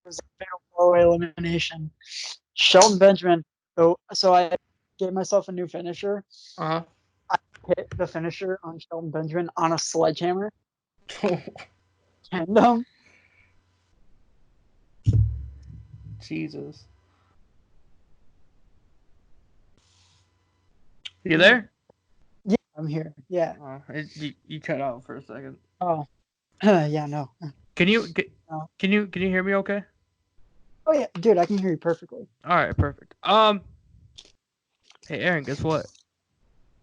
was a fatal four-way elimination. Shelton Benjamin. So I gave myself a new finisher. Uh I hit the finisher on Shelton Benjamin on a sledgehammer. huh. And Jesus. You there? yeah, I'm here. Yeah. You cut out for a second. Oh, yeah. No. Can you get, No. can you hear me okay? Oh yeah, dude, I can hear you perfectly. All right, perfect. Hey Aaron, guess what?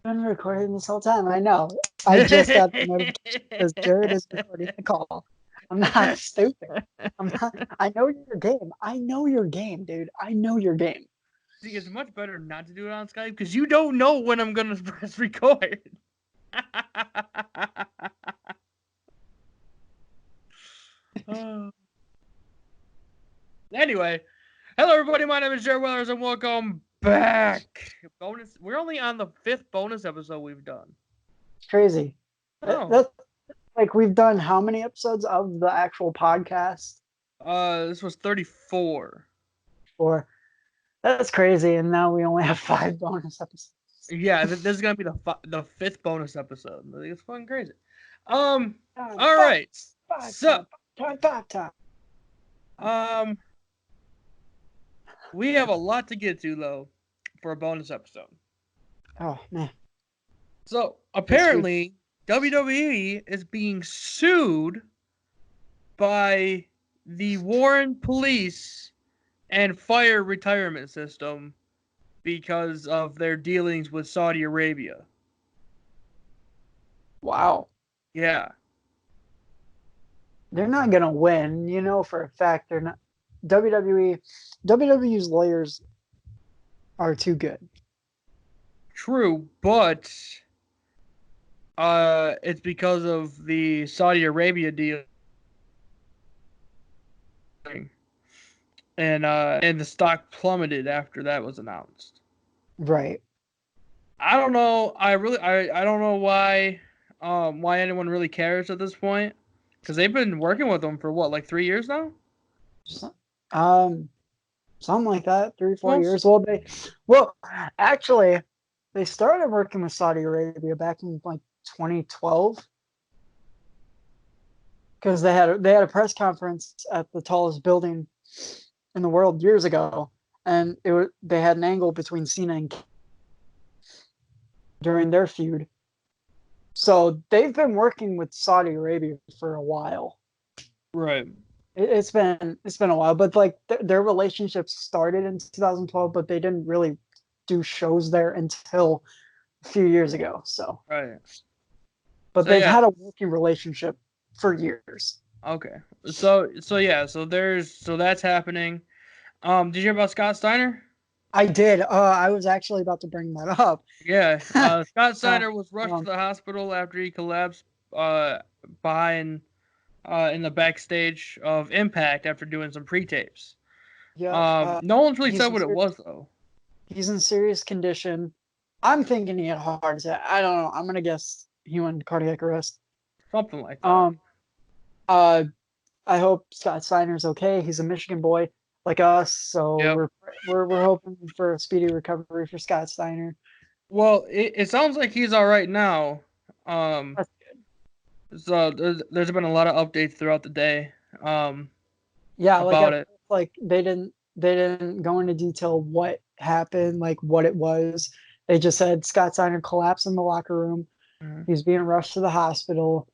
I've been recording this whole time. I know. I just got the notification because Jared is recording the call. I'm not stupid. I'm not. I know your game. I know your game, dude. I know your game. See, it's much better not to do it on Skype because you don't know when I'm gonna press record. Oh. Anyway, hello everybody. My name is Jared Wellers, and welcome back. Bonus. We're only on the 5th bonus episode we've done. It's crazy. Oh, That's like we've done how many episodes of the actual podcast? this was 34. Or that's crazy, and now we only have 5 bonus episodes. Yeah, this is gonna be the 5th bonus episode. It's fucking crazy. Um. Time, All five, right. five So, time, five time. um, we have a lot to get to though for a bonus episode. Oh man, So this week. apparently, WWE is being sued by the Warren Police and Fire Retirement System because of their dealings with Saudi Arabia. Wow, Yeah, they're not gonna win. You know for a fact they're not. WWE's lawyers are too good. true, but it's because of the Saudi Arabia deal, and the stock plummeted after that was announced. Right. I don't know. I don't know why anyone really cares at this point, because they've been working with them for what, like 3 years now, So- Um, something like that. 3 4 years. almost. Well, actually, they started working with Saudi Arabia back in like 2012 because they had a press conference at the tallest building in the world years ago, and they had an angle between Cena and during their feud. So they've been working with Saudi Arabia for a while. Right. It's been a while, but like their relationship started in 2012, but they didn't really do shows there until a few years ago. So, Right. but So they've yeah. had a working relationship for years. Okay. So yeah. So that's happening. Did you hear about Scott Steiner? I did. I was actually about to bring that up. Yeah. Scott uh, Steiner was rushed to um, the hospital after he collapsed uh behind in the backstage of Impact after doing some pre-tapes. yeah, No one's really said he's in what it serious, was though. he's in serious condition. I'm thinking he had a heart attack. I don't know. I'm gonna guess he went cardiac arrest. Something like that. Um, uh, I hope Scott Steiner's okay. He's a Michigan boy like us, so Yep. we're hoping for a speedy recovery for Scott Steiner. Well, it sounds like he's all right now. Um, That's, so there's been a lot of updates throughout the day. yeah, like About at it. first, like they didn't go into detail what happened, like what it was. They just said Scott Steiner collapsed in the locker room. Mhm. He's being rushed to the hospital.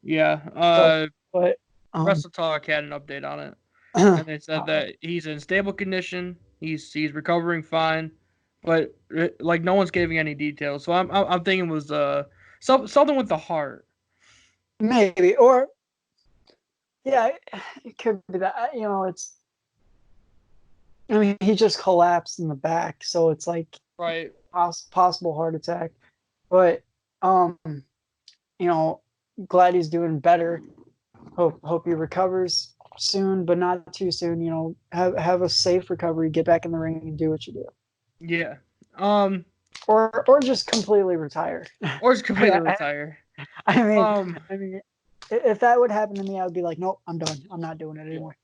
Yeah. So, but Wrestle Talk had an update on it, uh, and they said that he's in stable condition. He's recovering fine, but like no one's giving any details. So I'm thinking it was something with the heart. maybe or yeah, it could be that. It's. I mean, he just collapsed in the back, so it's like Right. possible heart attack. But you know, glad he's doing better. Hope he recovers soon, but not too soon. Have a safe recovery. Get back in the ring and do what you do, Yeah. Um. or just completely retire. Or just completely I, retire. I mean, Um. I mean, if that would happen to me, I would be like, nope, I'm done. I'm not doing it Yeah. anymore.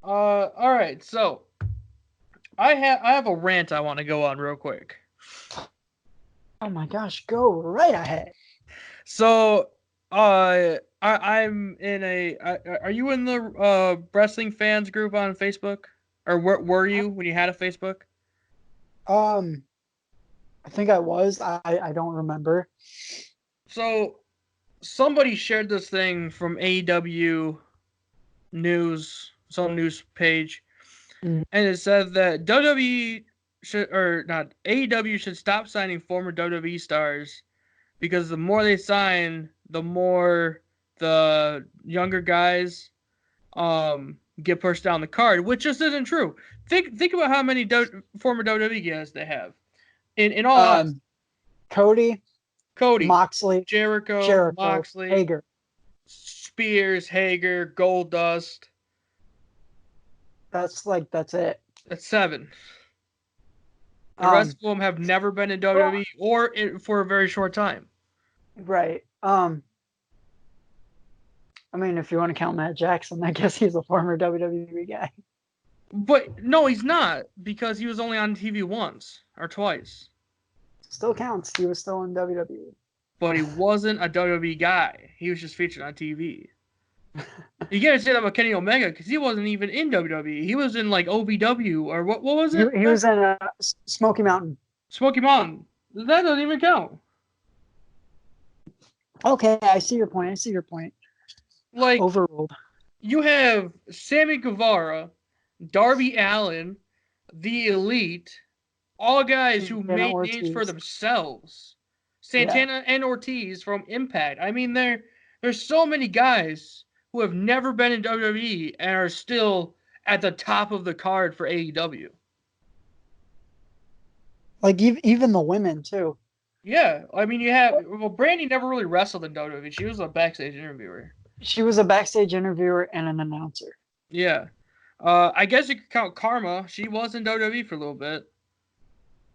All right. So I have a rant I want to go on real quick. Oh my gosh, go right ahead. So, I'm in a. Are you in the wrestling fans group on Facebook, or were you when you had a Facebook? Um, I think I was. I don't remember. So somebody shared this thing from AEW news, some news page, Mm. and it said that WWE should, or not, AEW should stop signing former WWE stars because the more they sign, the more the younger guys get pushed down the card, which just isn't true. Think about how many former WWE guys they have. In all honesty, Um, Cody, Cody, Moxley, Jericho, Jericho, Moxley, Hager. Spears, Hager, Goldust. That's it. That's 7. The rest Um, of them have never been in well, WWE or for a very short time. right. I mean, if you want to count Matt Jackson, I guess he's a former WWE guy. But no, he's not because he was only on TV once or twice. Still counts. He was still in WWE. But he wasn't a WWE guy. He was just featured on TV. You can't say that about Kenny Omega because he wasn't even in WWE. He was in like OVW or what was it? He was in Smoky Mountain. Smoky Mountain. That doesn't even count. Okay, I see your point. I see your point. Like, Overruled. you have Sammy Guevara, Darby Allin, The Elite, all guys who Santana made names for Ortiz. themselves. Yeah. Santana and Ortiz from Impact. I mean, there's so many guys who have never been in WWE and are still at the top of the card for AEW. Like even the women too. Yeah, I mean, Brandy never really wrestled in WWE. She was a backstage interviewer. She was a backstage interviewer and an announcer. Yeah. I guess you could count Karma. She was in WWE for a little bit.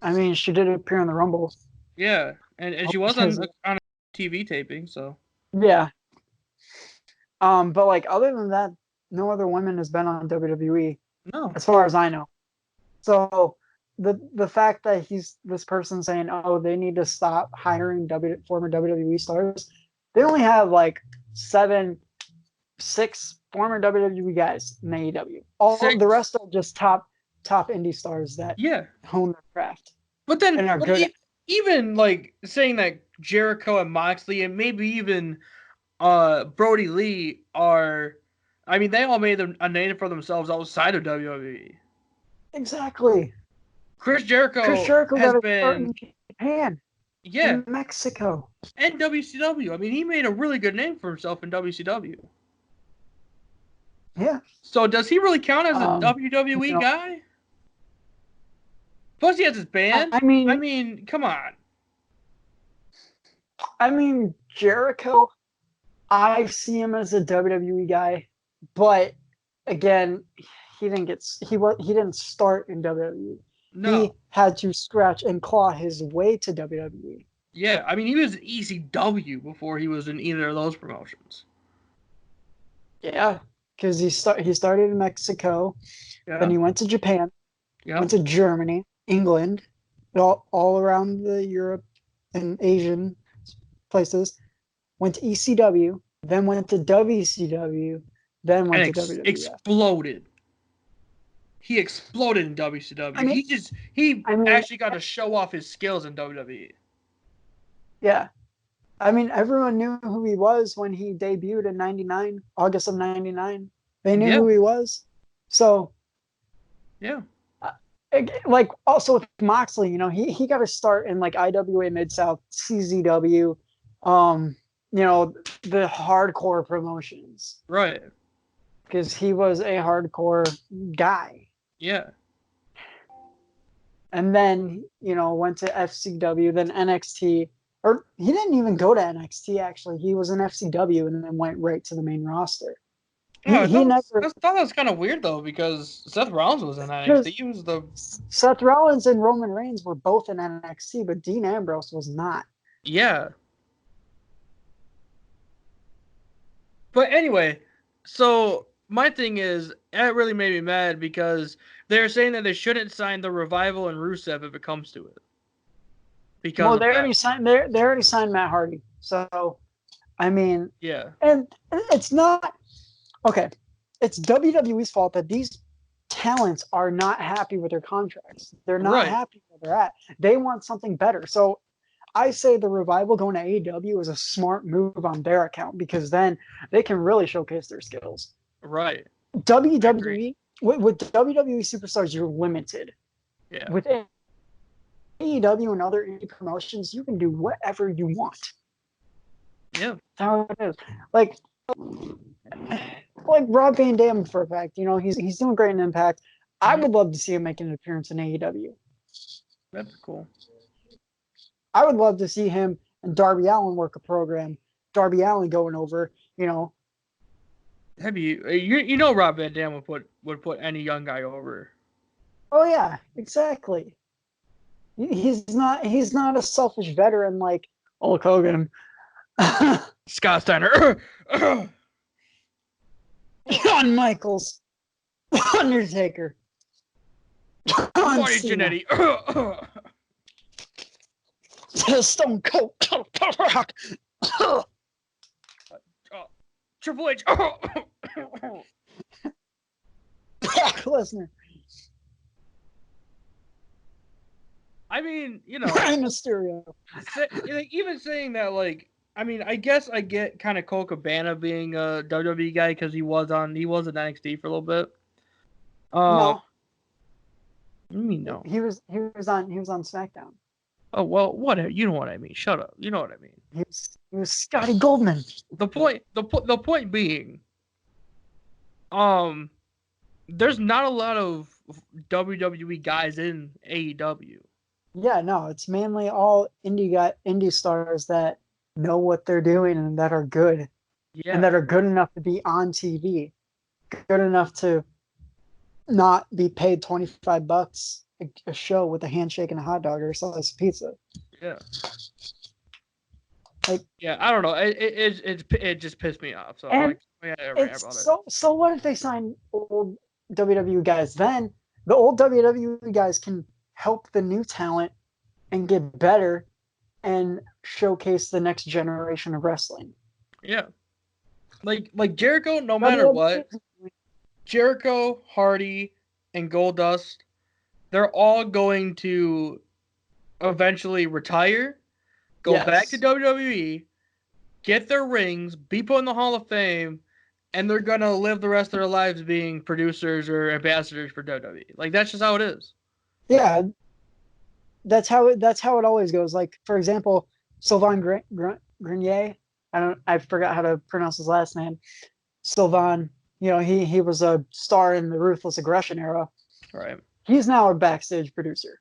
I mean, she did appear in the Rumble. Yeah, and she was on a TV taping, so. Yeah. But like other than that, no other women has been on WWE No. as far as I know. So the fact that he's this person saying, oh, they need to stop hiring former WWE stars. They only have like 6 former WWE guys in AEW. All the 6. rest are just top indie stars that Yeah. hone their craft But then, and are good at it. even like saying that Jericho and Moxley and maybe even Brody Lee are, I mean, they all made a name for themselves outside of WWE. Exactly. Chris Chris Jericho Jericho has got a start been, in Japan, yeah, in Mexico. and WCW. I mean, he made a really good name for himself in WCW. Yeah. So does he really count as a You WWE know, guy? Plus, he has his band. I mean, mean, come on. Jericho. I see him as a WWE guy, but again, he didn't start in WWE. He No. had to scratch and claw his way to WWE. Yeah, I mean, he was in ECW before he was in either of those promotions. Yeah, because he started in Mexico, then Yeah. he went to Japan, Yeah. went to Germany, England, all around the Europe and Asian places. Went to ECW, then went to WCW, then And went to WWF. exploded. He exploded in I WCW. mean, He I mean, actually got to show off his skills in WWE. yeah. I mean, everyone knew who he was when he debuted in '99, August of '99. They knew Yeah. who he was. So, Yeah. like, also with Moxley, he got to start in like IWA Mid South, CZW, um, the hardcore promotions Right. because he was a hardcore guy. Yeah. And then went to FCW, then NXT, or he didn't even go to NXT actually. He was in FCW and then went right to the main roster. No, He never, I thought that was kind of weird though because Seth Rollins was in NXT. because He was the Seth Rollins and Roman Reigns were both in NXT, but Dean Ambrose was not. yeah. But anyway, so my thing is, that really made me mad because they're saying that they shouldn't sign the Revival and Rusev if it comes to it because Well, of that. they already signed Matt Hardy. So I mean, Yeah. and it's not okay. It's WWE's fault that these talents are not happy with their contracts. They're not Right. happy where they're at. They want something better. So I say the Revival going to AEW is a smart move on their account because then they can really showcase their skills. Right. I agree. WWE with WWE superstars, you're limited. Yeah. With AEW and other indie promotions, you can do whatever you want. Yeah. That's how it is. Like Rob Van Dam for a fact, he's doing great in Impact. I Mm-hmm. would love to see him make an appearance in AEW. That'd be cool. I would love to see him and Darby Allin work a program. Darby Allin going over, Have you know Rob Van Dam would put any young guy over. oh yeah, exactly. He's not a selfish veteran like Hulk Hogan. Scott Steiner. Shawn Michaels, Undertaker, John Marty Cena, Jannetty. Stone Cold, Rock, Triple H. Brock Lesnar, I mean, Rey Mysterio. even saying that, like, I mean, I guess I get kind of Cole Cabana being a WWE guy because he was in NXT for a little bit. No, I mean, no. he was on SmackDown. Oh well, whatever. You know what I mean. Shut up. You know what I mean. He was Scotty Goldman. The point being, there's not a lot of WWE guys in AEW. Yeah, no, it's mainly all indie stars that know what they're doing and that are good and Yeah, that are good enough to be on TV, good enough to not be paid $25 a show with a handshake and a hot dog or a slice of pizza. yeah, Like, yeah. I don't know. It just pissed me off. So and like, we had to rant it's about it. so what if they sign old WWE guys? Then the old WWE guys can help the new talent and get better and showcase the next generation of wrestling. Yeah, like Jericho. No matter what, WWE, Jericho, Hardy, and Goldust, they're all going to eventually retire, go back to yes, WWE, get their rings, be put in the Hall of Fame, and they're gonna live the rest of their lives being producers or ambassadors for WWE. Like that's just how it is. yeah, that's how it always goes. Like for example, Sylvain Grenier. I forgot how to pronounce his last name. Sylvain. He was a star in the Ruthless Aggression era. Right. He's now a backstage producer.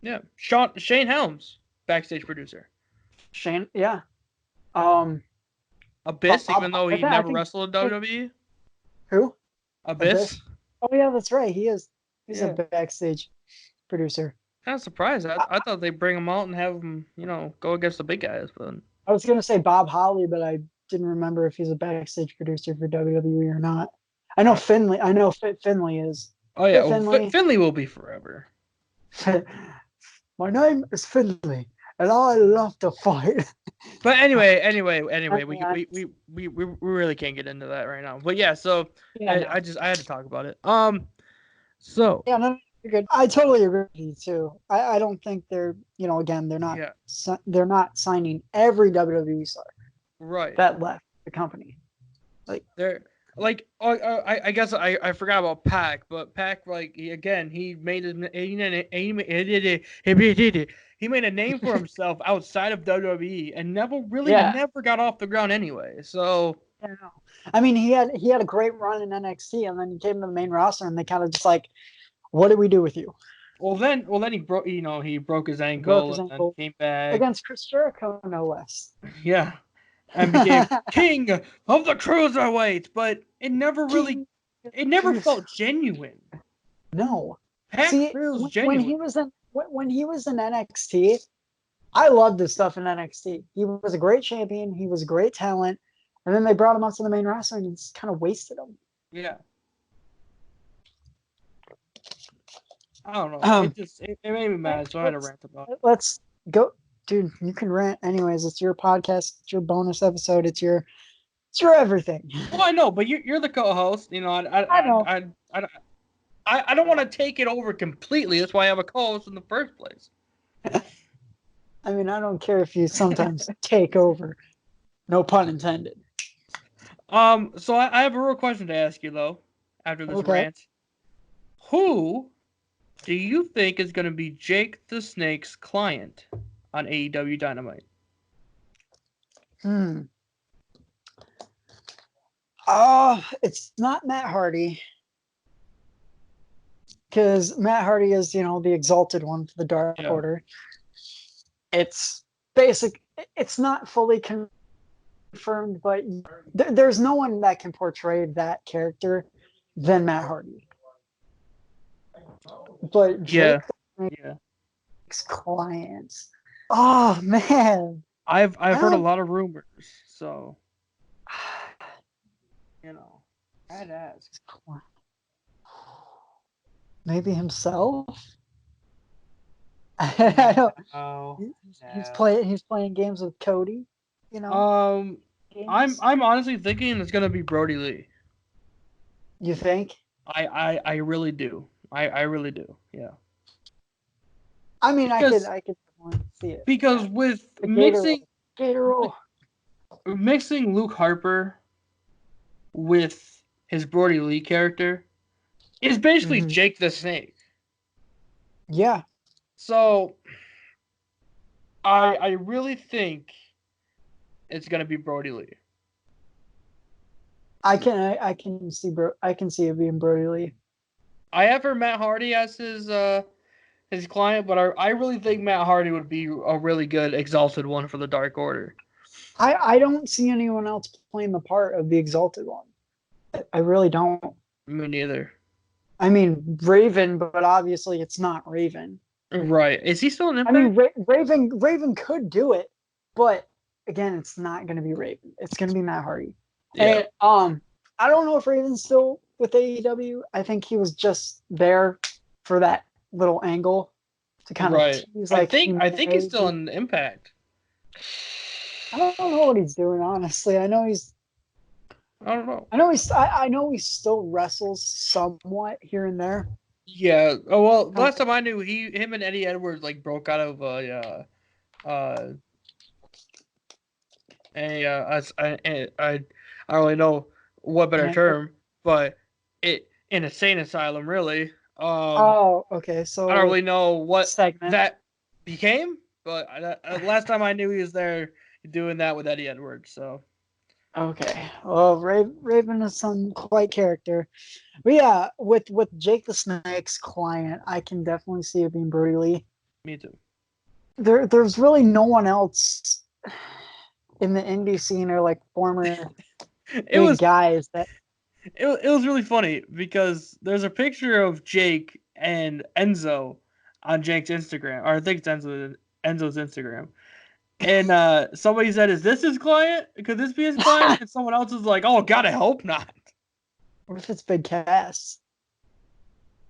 Yeah. Shane Helms, backstage producer. Shane, yeah. Um, Abyss, Bob even though he I never think wrestled in WWE. who Abyss. Abyss. Oh yeah, that's right. He is. He's a Yeah. backstage producer. Kind of surprised. I, I thought they'd bring him out and have him, go against the big guys, but I was gonna say Bob Holly, but I didn't remember if he's a backstage producer for WWE or not. I know uh, Finley. I know Finley is. oh yeah, Fit well, Finley. Finley will be forever. My name is Finley, and I love to fight. But I we mean, I, really can't get into that right now. But yeah, so yeah, no, I had to talk about it. So yeah, no, you're good. I totally agree with you too. I don't think again, yeah, they're not signing every WWE star right. that left the company. Like, They're like I guess I forgot about Pac, but Pac like he made he made a name for himself outside of WWE and yeah, never got off the ground anyway. So yeah, no. I mean, he had a great run in NXT, and then he came to the main roster, and they kind of just like, what do we do with you? well then he broke he broke his He broke ankle his and then ankle came back. against Chris Jericho, no less. Yeah. And became king of the cruiserweights, but King it never felt genuine. No. Pac See, feels when genuine. he was in NXT, I loved his stuff in NXT. He was a great champion. He was a great talent, and then they brought him up to the main roster and just kind of wasted him. Yeah. I don't know. Um, It made me mad, so I had to let's rant about let's go, dude. You can rant anyways. It's your podcast. It's your bonus episode. It's your everything. it. Well, I know, but you're the co-host. You know, I know. I don't want to take it over completely. That's why I have a co-host in the first place. I mean, I don't care if you sometimes take over. No pun intended. So I have a real question to ask you though. After this Okay. rant, who do you think is going to be Jake the Snake's client on AEW Dynamite? Hmm. Oh, it's not Matt Hardy because Matt Hardy is, the exalted one for the Dark Yeah. Order. It's basic. It's not fully confirmed, but there's no one that can portray that character than Matt Hardy. But Yeah. Jake Yeah. Snake's clients. Oh man, I've I heard a don't. lot of rumors, so you know, I had to ask. Maybe himself. I don't. No, He's no. playing. He's playing games with Cody. You know, Um, games. I'm honestly thinking it's gonna be Brody Lee. You think? I really do. I really do. Yeah. I mean, I could. Because I could see it. because Yeah. with The Gator roll. mixing Luke Harper with his Brody Lee character is basically Hmm. Jake the Snake. Yeah, So I really think it's gonna be Brody Lee. I can see bro. I can see it being Brody Lee. I have heard Matt Hardy as his client, but I really think Matt Hardy would be a really good exalted one for the Dark Order. I don't see anyone else playing the part of the exalted one. I really don't. Me neither. I mean, Raven, but obviously it's not Raven. Right? Is he still an I mean, Impact? Raven could do it, but again, it's not going to be Raven. It's going to be Matt Hardy. Yeah. And I don't know if Raven's still with AEW. I think he was just there for that little angle to kind of Right. tease like he I think he's may still be. in Impact. I don't know what he's doing, honestly. I don't know. I know he still wrestles somewhat here and there. Yeah. Oh well. Um, Last time I knew, him and Eddie Edwards like broke out of uh I don't really know what better Handbook. term, but it in a sane asylum really. Oh, okay. I don't So really know what segment. that became, but last time I knew he was there doing that with Eddie Edwards. So Okay. Well, Raven is some quite character. But yeah, with Jake the Snake's client, I can definitely see it being Brody Lee. me too. There's really no one else in the indie scene or like former It big was guys that. it was really funny because there's a picture of Jake and Enzo on Jake's Instagram, or I think it's Enzo's Instagram. And somebody said, "Is this his client? Could this be his client?" And someone else is like, "Oh God, I hope not." What if it's Big Cass?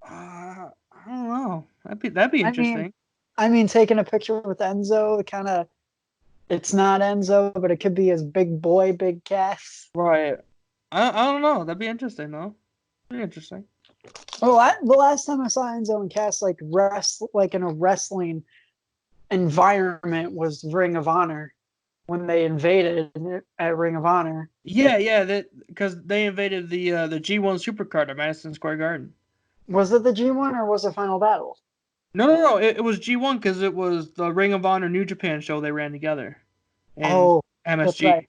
I don't know. That'd be I mean, interesting. taking a picture with Enzo, kind of. It's not Enzo, but it could be his big boy, Big Cass. Right. I don't know. That'd be interesting though. Be interesting. Well, the last time I saw Enzo and Cass like in a wrestling environment was Ring of Honor when they invaded at Ring of Honor. Yeah, yeah. That because they invaded the G1 Supercard at Madison Square Garden. Was it the G1 or was it Final Battle? No. It was G1 because it was the Ring of Honor New Japan show they ran together in Oh, that's right. MSG.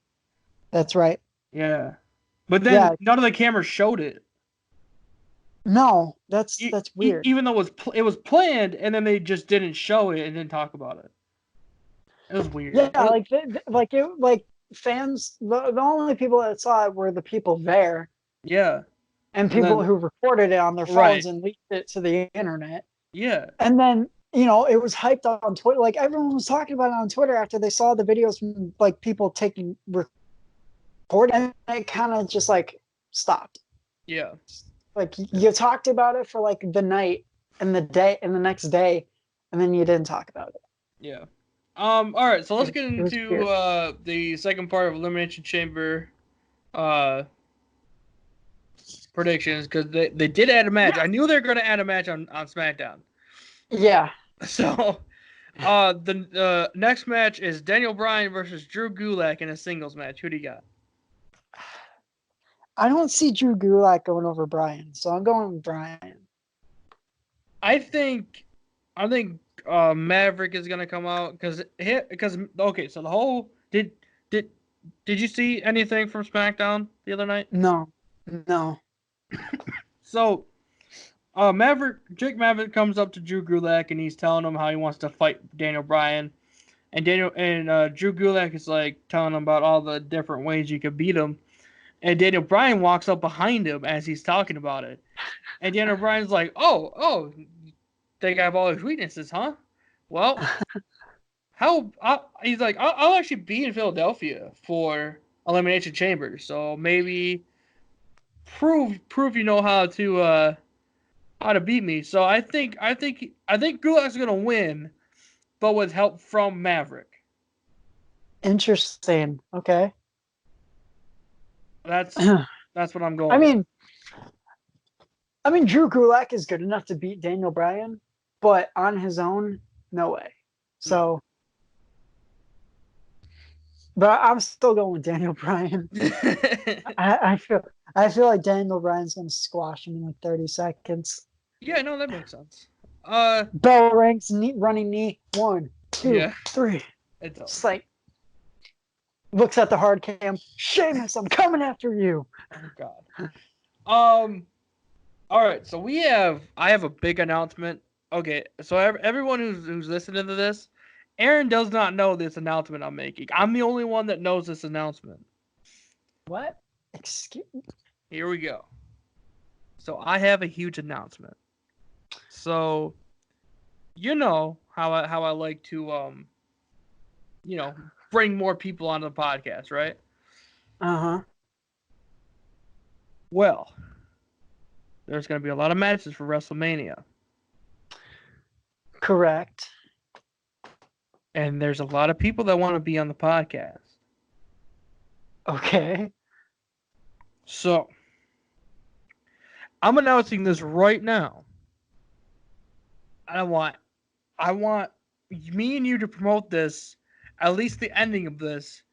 That's right. Yeah, but then Yeah. none of the cameras showed it. No, that's weird. Even though it was planned, and then they just didn't show it and didn't talk about it. It was Yeah, weird. like fans. The only people that saw it were the people there Yeah, and and people then who recorded it on their right. phones and leaked it to the internet. Yeah, And then it was hyped on Twitter. Like everyone was talking about it on Twitter after they saw the videos from like people taking recording, and it kind of just like stopped. Yeah. Like you talked about it for like the night and the day and the next day, and then you didn't talk about it. Yeah. All right. So let's get It was into weird. the second part of Elimination Chamber uh predictions because they did add a match. I knew they were going to add a match on SmackDown. Yeah, So the next match is Daniel Bryan versus Drew Gulak in a singles match. Who do you got? I don't see Drew Gulak going over Brian, so I'm going with Brian. I think I think Maverick is gonna come out because okay, so the whole did did you see anything from SmackDown the other night? No, no. So Jake Maverick comes up to Drew Gulak and he's telling him how he wants to fight Daniel Bryan, and Drew Gulak is like telling him about all the different ways you could beat him, and Daniel Bryan walks up behind him as he's talking about it, and Daniel Bryan's like, oh, think I have all his weaknesses, huh? Well, he's like, I'll actually be in Philadelphia for Elimination Chamber, so maybe prove you know how to beat me. So I think Gulak's gonna win, but with help from Maverick. Interesting. Okay. That's I that's what I'm going with. mean, I mean, Drew Gulak is good enough to beat Daniel Bryan, but on his own, no way. No. So, but I'm still going with Daniel Bryan. I feel I feel like Daniel Bryan's gonna squash him in like 30 seconds. Yeah, no, that makes sense. Bell rings, knee, running knee. One, two, Yeah, three. it's Just over. like looks at the hard cam. Sheamus, I'm coming after you. Oh God. Um. All right, so I have a big announcement. Okay, so everyone who's listening to this, Aaron does not know this announcement I'm making. I'm the only one that knows this announcement. What? Excuse me. Here we go. So I have a huge announcement. So you know how I like to you know bring more people onto the podcast, right? Uh-huh. Well, there's going to be a lot of matches for WrestleMania, Correct. and there's a lot of people that want to be on the podcast. Okay. So I'm announcing this right now. I want me and you to promote this, at least the ending of this,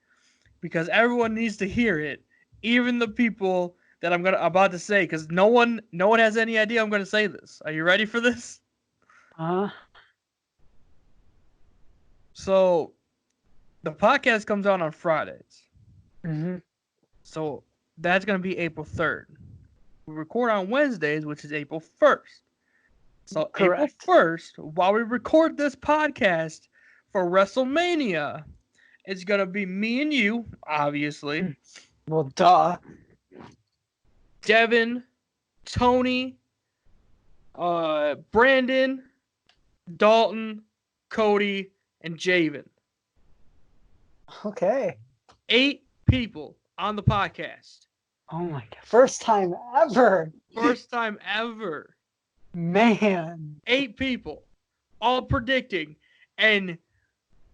because everyone needs to hear it, even the people that I'm about to say, because no one has any idea I'm gonna say this. Are you ready for this? Uh, So the podcast comes out on Fridays, mm-hmm. so that's gonna be April 3rd. We record on Wednesdays, which is April 1st. So April Correct. 1st, while we record this podcast for WrestleMania, it's gonna be me and you, obviously. Well, duh. Devin, Tony, Brandon, Dalton, Cody, and Javen. Okay. 8 people on the podcast. Oh my god. First time ever. First time ever. Man. 8 people. All predicting. And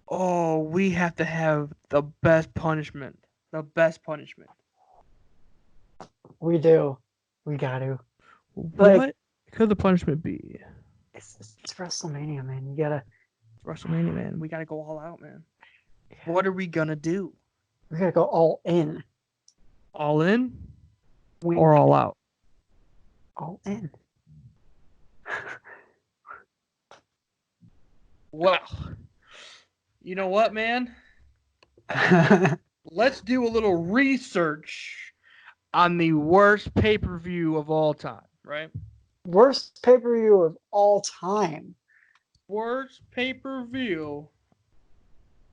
oh, we have to have the best punishment. The best punishment. We do. We got to. Like, What could the punishment be? it's WrestleMania, man. You gotta. WrestleMania, man. We gotta go all out, man. Yeah, What are we gonna do? we gotta go all in. All in Wink. or all out? All in. Well, you know what, man? Let's do a little research on the worst pay-per-view of all time, right? Worst pay per view of all time. Worst pay-per-view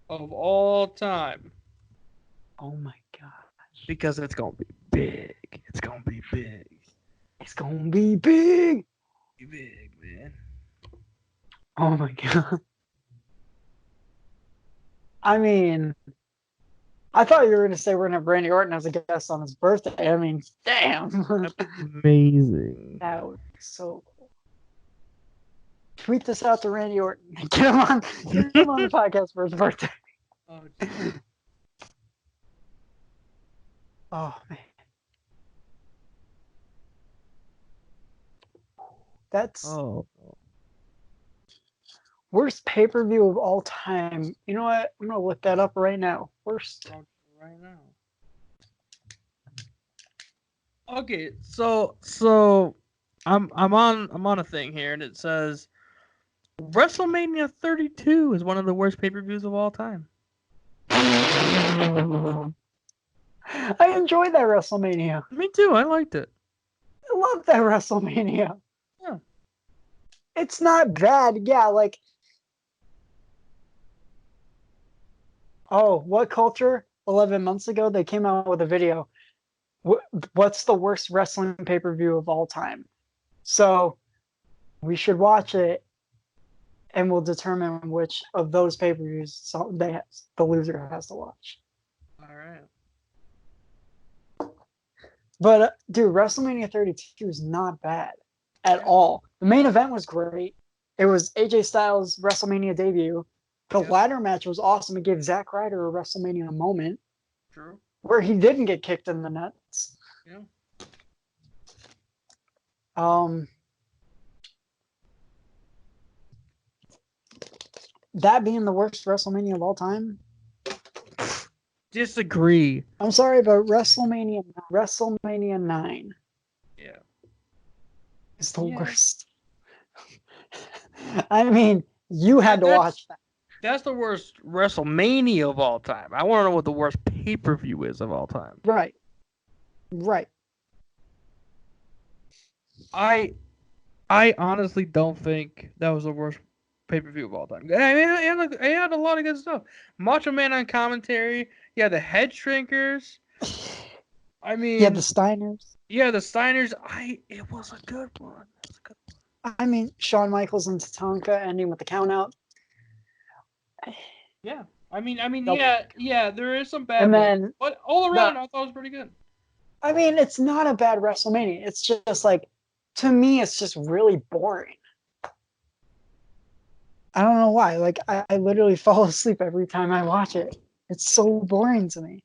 of all time. Oh my god. Because it's gonna be big. It's gonna be big. It's gonna be big. Big, man. Oh my god. I mean, I thought you were going to say we're going to have Randy Orton as a guest on his birthday. I mean, damn. Amazing. That would be so cool. Tweet this out to Randy Orton. Get him on the podcast for his birthday. Oh, geez. Oh, man. That's worst pay-per-view of all time. You know what? I'm going to look that up right now. Worst. Right now. Okay, so I'm on a thing here, and it says WrestleMania 32 is one of the worst pay-per-views of all time. I enjoyed that WrestleMania. Me too. I liked it. I love that WrestleMania. Yeah. It's not bad. Yeah, like. Oh, what culture? 11 months ago, they came out with a video. What's the worst wrestling pay-per-view of all time? So we should watch it, and we'll determine which of those pay-per-views the loser has to watch. All right. But dude, WrestleMania 32 is not bad at all. The main event was great. It was AJ Styles' WrestleMania debut. The ladder match was awesome. It gave Zack Ryder a WrestleMania moment. True. Where he didn't get kicked in the nuts. Yeah. That being the worst WrestleMania of all time. Disagree. I'm sorry, but WrestleMania 9. Yeah. Is the worst. I mean, you had to watch that. That's the worst WrestleMania of all time. I want to know what the worst pay-per-view is of all time. Right. I honestly don't think that was the worst pay-per-view of all time. I mean, it had a lot of good stuff. Macho Man on commentary. Yeah, the Head Shrinkers. I mean, yeah, the Steiners. Yeah, the Steiners. It was a good one. I mean, Shawn Michaels and Tatanka ending with the count out. Yeah. I mean, yeah, there is some bad and ones, then but all around, I thought it was pretty good. I mean, it's not a bad WrestleMania. It's just like, to me, it's just really boring. I don't know why. Like, I literally fall asleep every time I watch it. It's so boring to me.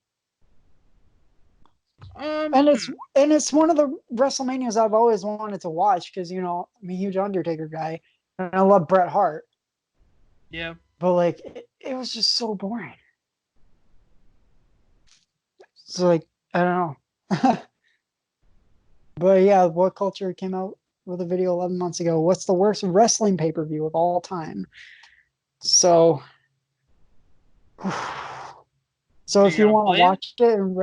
And it's one of the WrestleManias I've always wanted to watch because, you know, I'm a huge Undertaker guy and I love Bret Hart. Yeah. But like, it was just so boring. So like, I don't know. But yeah, What Culture came out with a video 11 months ago. What's the worst wrestling pay-per-view of all time? So if you want to watch it and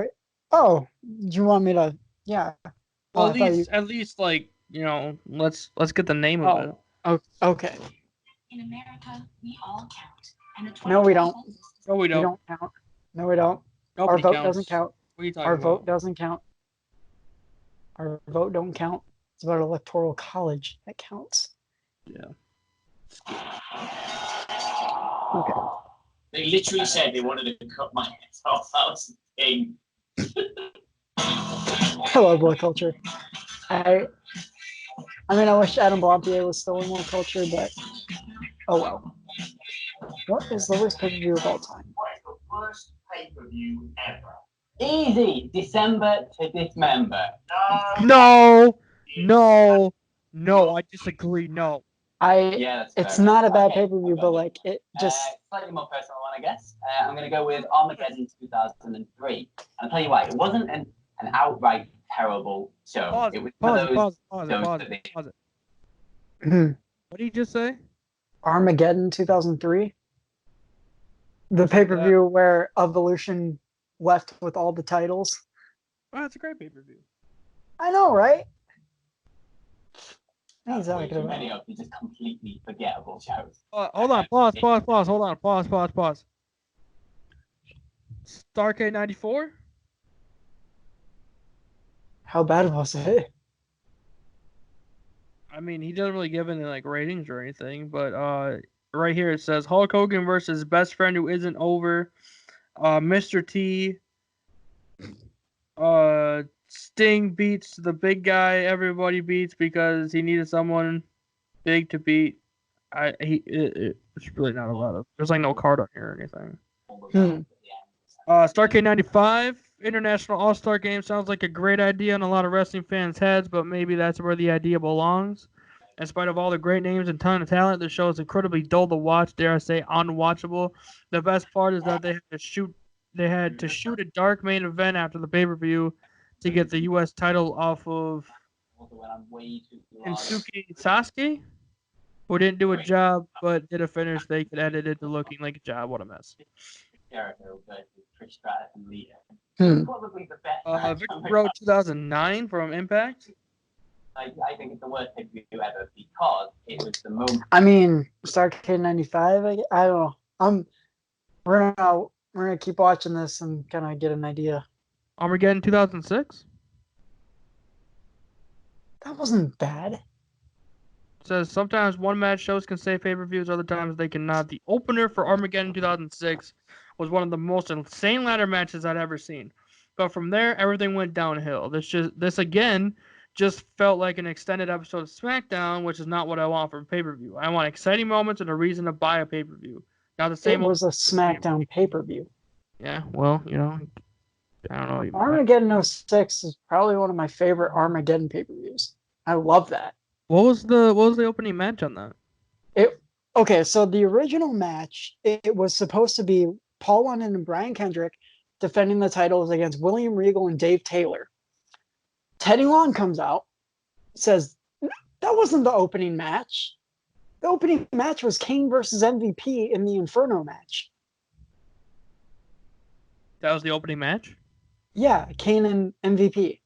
do you want me to? Yeah. Well, at least like, you know, let's get the name of it. Oh, okay. In America, we all count. And no, we don't. No, we don't. We don't count. No, we don't. Nobody Our vote counts. doesn't count. What are you talking Our about? vote doesn't count. Our vote don't count. It's about electoral college that counts. Yeah. Okay. They literally said they wanted to cut my head off. That was the thing. I love What Culture. I mean, I wish Adam Blampier was still in What Culture, but oh well. What is the worst pay-per-view of all time? What is the worst pay-per-view ever? Easy. December to Dismember. No. I disagree. No. It's not a bad pay-per-view, but like it just slightly more personal one, I guess. I'm going to go with Armageddon 2003. I'll tell you why. It wasn't an outright terrible show. Pause it was it. What did you just say? Armageddon 2003. The pay-per-view where Evolution left with all the titles. Oh, it's a great pay-per-view. I know, right? Too many of these just completely forgettable shows. Hold on, pause. Hold on, pause. Starcade 94? How bad was it? I mean, he doesn't really give any like ratings or anything, but right here it says Hulk Hogan versus best friend who isn't over Mr. T. Sting beats the big guy everybody beats because he needed someone big to beat. It's really not a lot of. There's like no card on here or anything. Starrcade 95 International All Star Game sounds like a great idea in a lot of wrestling fans' heads, but maybe that's where the idea belongs. In spite of all the great names and ton of talent, the show is incredibly dull to watch. Dare I say, unwatchable. The best part is that they had to shoot. They had to shoot a dark main event after the pay-per-view to get the U.S. title off of Kensuke Sasuke, who didn't do a job but did a finish they could edit into looking like a job. What a mess. Jericho versus Trish Stratus and Lita. Hmm. Probably the best. Victory Road 2009 from Impact. I think it's the worst pay-per-view ever because it was the moment. I mean, Starrcade 95. I don't know. We're gonna keep watching this and kind of get an idea. Armageddon 2006 That wasn't bad. says sometimes one match shows can save pay-per-views, other times they cannot. The opener for Armageddon 2006 was one of the most insane ladder matches I'd ever seen. But from there, everything went downhill. This again just felt like an extended episode of SmackDown, which is not what I want from pay-per-view. I want exciting moments and a reason to buy a pay-per-view. Not the same. It was a SmackDown pay-per-view. Yeah, well, I don't know. Armageddon 06 is probably one of my favorite Armageddon pay-per-views. I love that. What was the opening match on that? Okay, so the original match, it was supposed to be Paul London and Brian Kendrick defending the titles against William Regal and Dave Taylor. Teddy Long comes out, says, that wasn't the opening match. The opening match was Kane versus MVP in the Inferno match. That was the opening match? Yeah, Kane and MVP.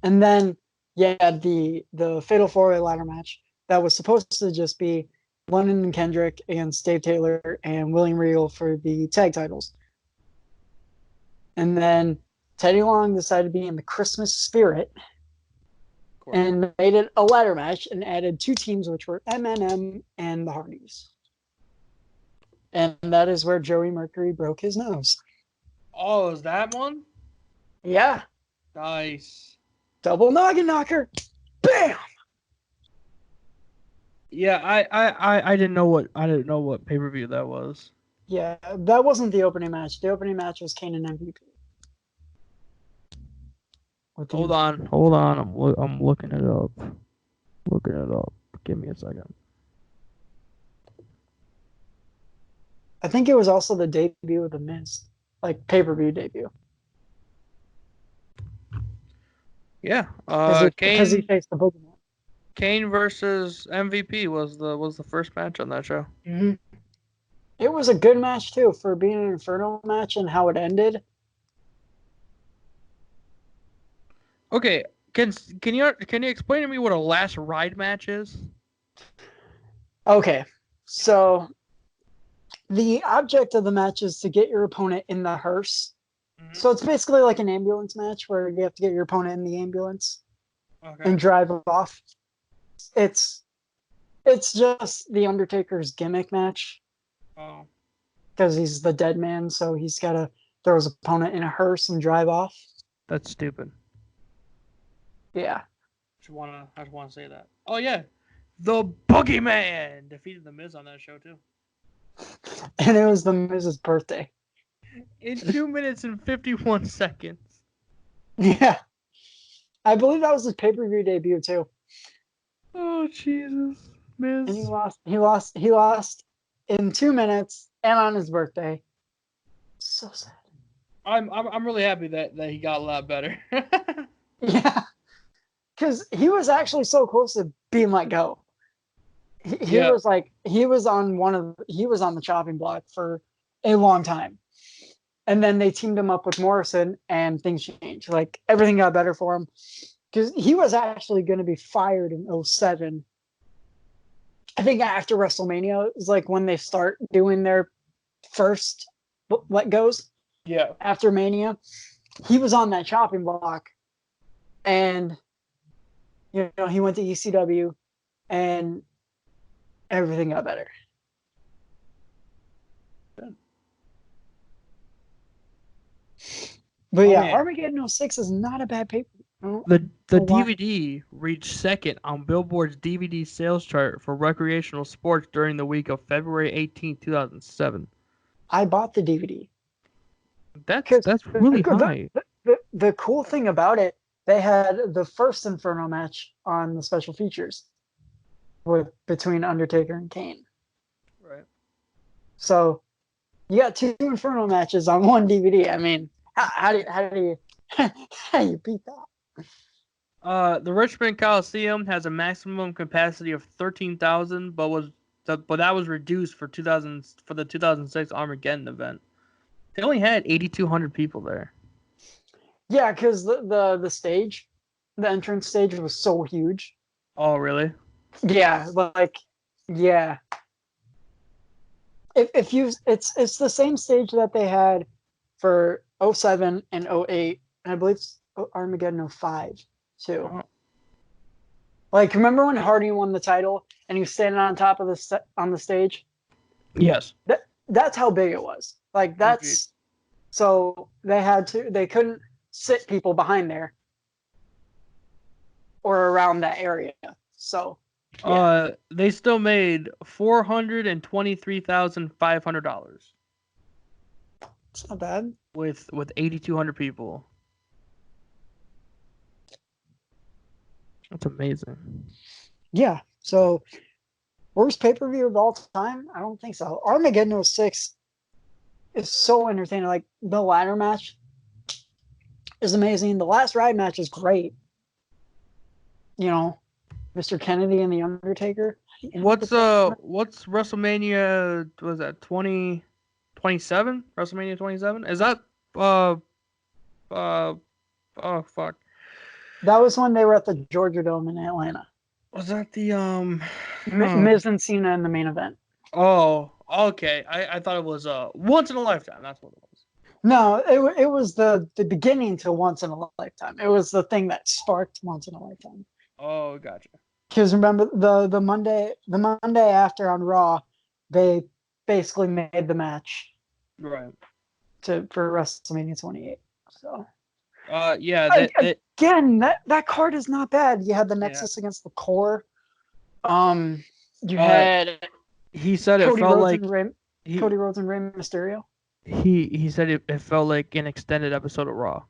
And then, the Fatal 4-Way ladder match that was supposed to just be London and Kendrick against Dave Taylor and William Regal for the tag titles. And then Teddy Long decided to be in the Christmas spirit and made it a ladder match and added two teams, which were MNM and the Hardys. And that is where Joey Mercury broke his nose. Oh, is that one? Yeah. Nice. Double noggin knocker. Bam! Yeah, I didn't know what pay-per-view that was. Yeah, that wasn't the opening match. The opening match was Kane and MVP. Hold on. I'm looking it up. Give me a second. I think it was also the debut of The Miz, like pay-per-view debut. Yeah, because he faced the Boogeyman. Kane versus MVP was the first match on that show. Mm-hmm. It was a good match too for being an Inferno match and how it ended. Okay, can you explain to me what a last ride match is? Okay, so the object of the match is to get your opponent in the hearse. Mm-hmm. So it's basically like an ambulance match where you have to get your opponent in the ambulance and drive off. It's just the Undertaker's gimmick match. Oh. Because he's the dead man, so he's got to throw his opponent in a hearse and drive off. That's stupid. Yeah. I just want to say that. Oh yeah, the Boogeyman defeated the Miz on that show too. And it was the Miz's birthday. In 2 minutes and 51 seconds. Yeah. I believe that was his pay-per-view debut too. Oh Jesus, Miz. And he lost in 2 minutes and on his birthday. So sad. I'm really happy that he got a lot better. Yeah. Because he was actually so close to being let go. He was on the chopping block for a long time. And then they teamed him up with Morrison and things changed. Like everything got better for him. Because he was actually going to be fired in 2007. I think after WrestleMania is like when they start doing their first let goes. Yeah. After Mania. He was on that chopping block. And he went to ECW and everything got better. But Oh yeah, man, Armageddon '06 is not a bad paper. the DVD reached second on Billboard's DVD sales chart for recreational sports during the week of February 18th, 2007. I bought the DVD That's because that's really high. the cool thing about it, they had the first Inferno match on the special features with between Undertaker and Kane. Right. So you got two Inferno matches on one DVD. I mean, how do you how do you beat that? The Richmond Coliseum has a maximum capacity of 13,000, but that was reduced for the 2006 Armageddon event. They only had 8,200 people there. Yeah, because the stage, the entrance stage was so huge. Oh, really? Yeah, like yeah. If you it's the same stage that they had for '07 and '08, and I believe it's Armageddon '05 too. Oh, Like remember when Hardy won the title and he was standing on top of on the stage? yes. That's how big it was. Like Indeed. that's so they couldn't sit people behind there or around that area. So yeah, They still made $423,500 it's not bad. with 8,200 people. That's amazing. Yeah. So worst pay-per-view of all time? I don't think so. Armageddon '06 is so entertaining. Like the ladder match is amazing. The last ride match is great. You know, Mr. Kennedy and the Undertaker. What's WrestleMania, was that 2027? WrestleMania 27? Is that uh oh fuck. That was when they were at the Georgia Dome in Atlanta. Was that the Miz and Cena in the main event. Oh, okay. I thought it was once in a lifetime. That's what it was. No, it was the beginning to Once in a Lifetime. It was the thing that sparked Once in a Lifetime. Oh, gotcha. Because remember the Monday after on Raw, they basically made the match Right. for WrestleMania 28. So Yeah, again, that card is not bad. You had the yeah. Nexus against the Core. You Uh, had he said it Cody felt Rhodes like and Rey, he Cody Rhodes and Rey Mysterio. he said it felt like an extended episode of Raw.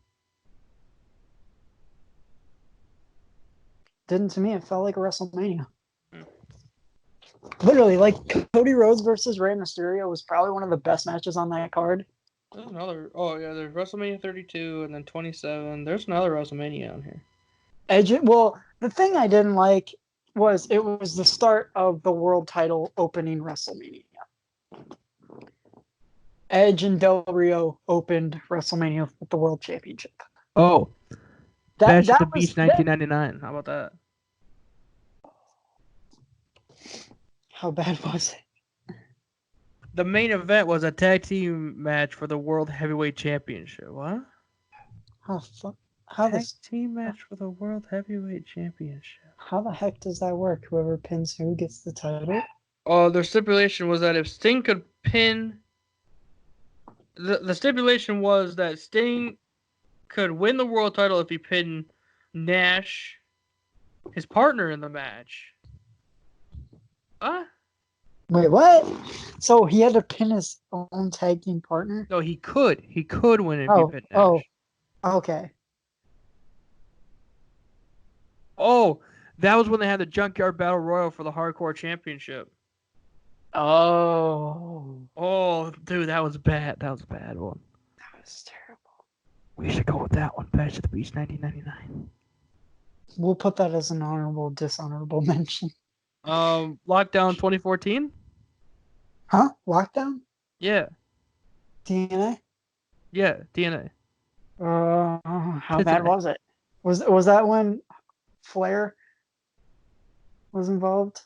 Didn't to me. It felt like a WrestleMania. Hmm. Literally, like Cody Rhodes versus Rey Mysterio was probably one of the best matches on that card. There's another. Oh yeah, there's WrestleMania 32 and then 27. There's another WrestleMania on here. Well, the thing I didn't like was it was the start of the world title opening WrestleMania. Edge and Del Rio opened WrestleMania with the World Championship. Oh, That Bash at the that was Beach 1999. How about that? how bad was it? The main event was a tag team match for the World Heavyweight Championship. What? How Tag team match for the World Heavyweight Championship. how the heck does that work? Whoever pins who gets the title? Oh, their stipulation was that if Sting could pin. The stipulation was that Sting could win the world title if he pinned Nash, his partner in the match. Wait, what? So he had to pin his own tag team partner? No, he could. He could win if he pinned Nash. Oh, okay. Oh, that was when they had the Junkyard Battle Royal for the Hardcore Championship. Oh, Oh, dude, that was bad. That was a bad one. that was terrible. We should go with that one. Bash at the Beach 1999. We'll put that as an honorable, dishonorable mention. Lockdown 2014? Huh? Lockdown? Yeah. DNA? Yeah, DNA. How bad was it? Was that when Flair was involved?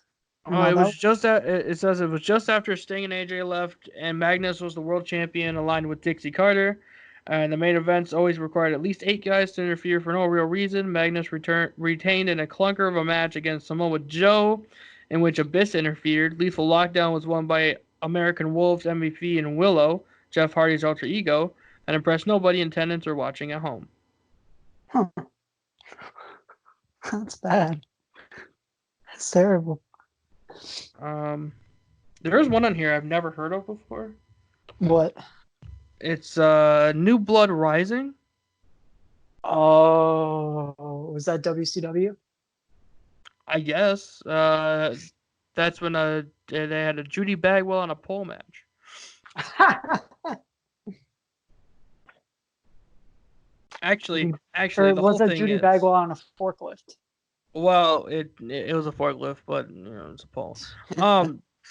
It was just it says it was just after Sting and AJ left, and Magnus was the world champion, aligned with Dixie Carter. And the main events always required at least 8 guys to interfere for no real reason. Magnus retained in a clunker of a match against Samoa Joe, in which Abyss interfered. Lethal Lockdown was won by American Wolves MVP and Willow, Jeff Hardy's alter ego. and impressed nobody in attendance or watching at home. Huh. That's bad. That's terrible. There is one on here I've never heard of before. What? It's New Blood Rising. Oh, was that WCW? I guess. That's when they had a Judy Bagwell on a pole match. Actually, Or the was whole that thing Judy is. Bagwell on a forklift? Well, it was a forklift, but it's a pole.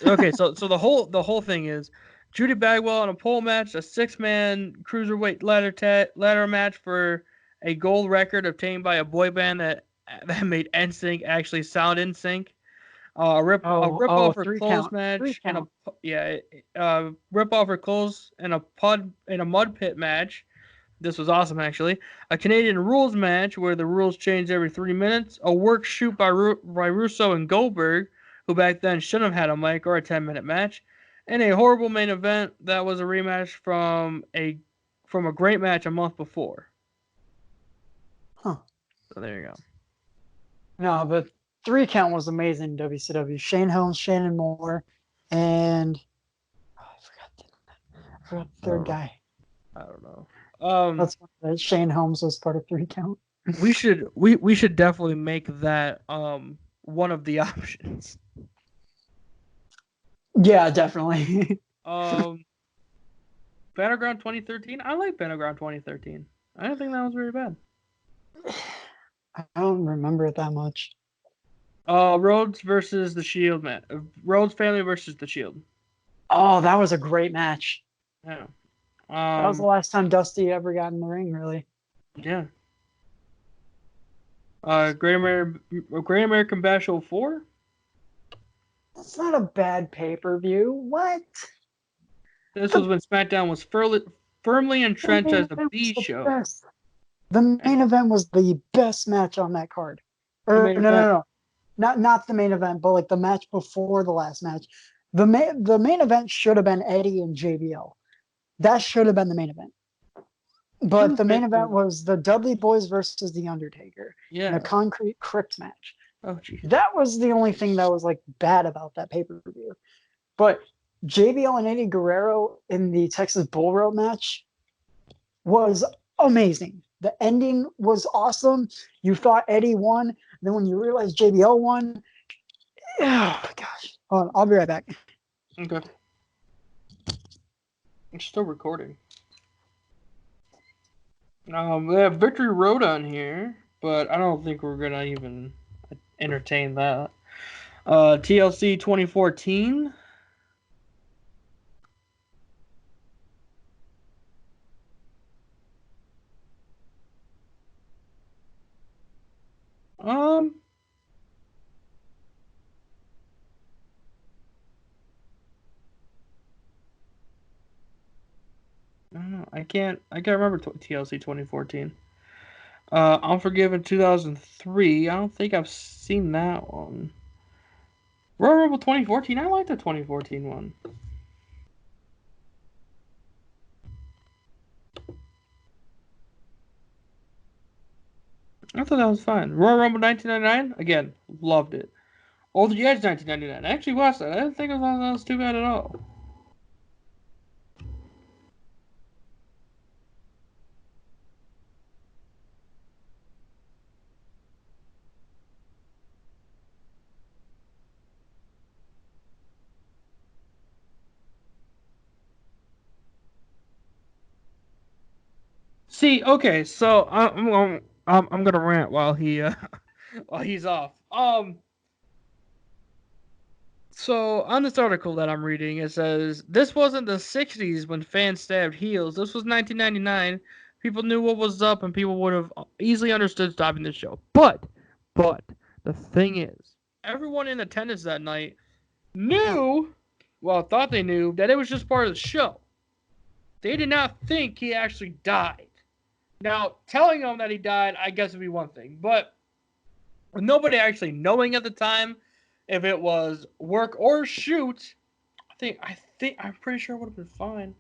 Okay, so the whole thing is Judy Bagwell on a pole match, a 6-man cruiserweight ladder match for a gold record obtained by a boy band that made NSYNC actually sound in sync. A rip off her 3 count. clothes match 3 count. rip off her clothes in a mud pit match. This was awesome, actually. A Canadian rules match where the rules changed every 3 minutes. A work shoot by Russo and Goldberg, who back then shouldn't have had a mic, or a 10-minute match. And a horrible main event that was a rematch from a great match a month before. Huh. So there you go. No, but 3 count was amazing. WCW. Shane Helms, Shannon Moore, and I forgot the third guy. I don't know. That's why Shane Helms was part of 3 count. we should definitely make that one of the options. Yeah, definitely. Battleground 2013. I like Battleground 2013. I don't think that was very bad. I don't remember it that much. Rhodes versus the Shield match. Rhodes family versus the Shield. Oh, that was a great match. Yeah. That was the last time Dusty ever got in the ring, really. Yeah. Great American Bash 04. That's not a bad pay-per-view. What? This was when SmackDown was firmly entrenched as the B show. Best. The main event was the best match on that card. No. Not the main event, but like the match before the last match. The main event should have been Eddie and JBL. That should have been the main event. But the main event was the Dudley Boys versus the Undertaker in a concrete crypt match. Oh, geez. That was the only thing that was like bad about that pay-per-view. But JBL and Eddie Guerrero in the Texas Bull Rope match was amazing. The ending was awesome. You thought Eddie won. Then when you realized JBL won, oh gosh. Hold on, I'll be right back. Okay. I'm still recording. We have Victory Road on here, but I don't think we're gonna even entertain that. TLC 2014. I don't know. I can't remember TLC 2014. Unforgiven 2003. I don't think I've seen that one. Royal Rumble 2014. I like the 2014 one. I thought that was fine. Royal Rumble 1999. Again, loved it. Over the Edge 1999. I actually watched that. I didn't think that was too bad at all. See, okay, so I'm gonna rant while he's off. So on this article that I'm reading, it says this wasn't the '60s when fans stabbed heels. This was 1999. People knew what was up, and people would have easily understood stopping the show. But the thing is, everyone in attendance that night thought they knew that it was just part of the show. They did not think he actually died. Now, telling them that he died, I guess would be one thing, but with nobody actually knowing at the time if it was work or shoot, I'm pretty sure it would have been fine.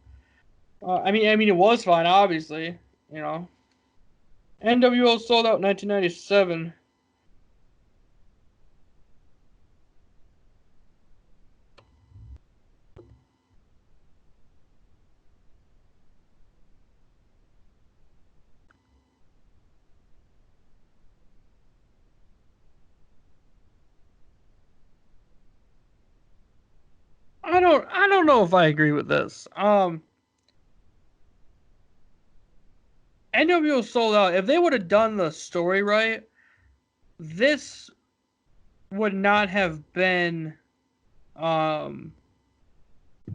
I mean, it was fine, obviously. You know, NWO sold out in 1997. I don't know if I agree with this. NWO sold out. If they would have done the story right, this would not have been um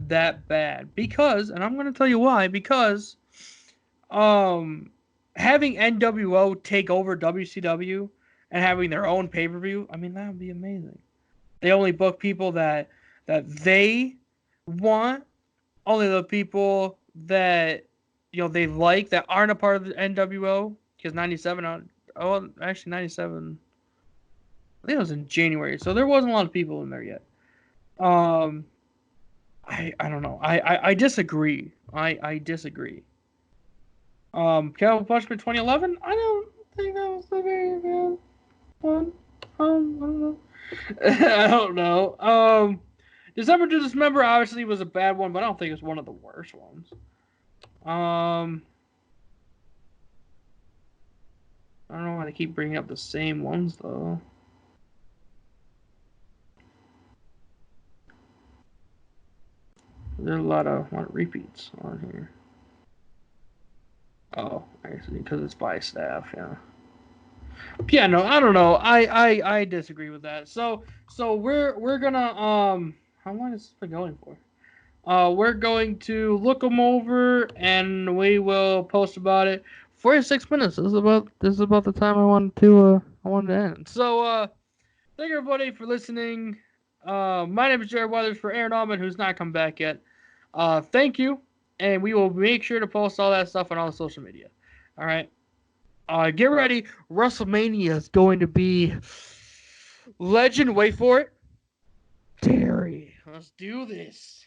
that bad, because, and I'm going to tell you why, because um having NWO take over WCW and having their own pay-per-view, I mean, that would be amazing. They only book people that they want, only the people that they like, that aren't a part of the NWO, because 97, oh, actually 97, I think it was in January, so there wasn't a lot of people in there yet. um I don't know. I disagree. I disagree. Cannibal Punishment 2011. I don't think that was a very bad one. I don't know. I don't know. December to Dismember obviously was a bad one, but I don't think it's one of the worst ones. I don't know why they keep bringing up the same ones though. There's a lot of repeats on here. Oh, actually, because it's by staff, yeah. Yeah, no, I don't know. I disagree with that. So we're gonna how long has this been going for? We're going to look them over and we will post about it. 46 minutes. This is about the time I wanted to end. So thank everybody for listening. My name is Jared Weathers for Aaron Allman, who's not come back yet. Thank you, and we will make sure to post all that stuff on all the social media. All right. Get ready. WrestleMania is going to be legend. Wait for it. Terry. Let's do this.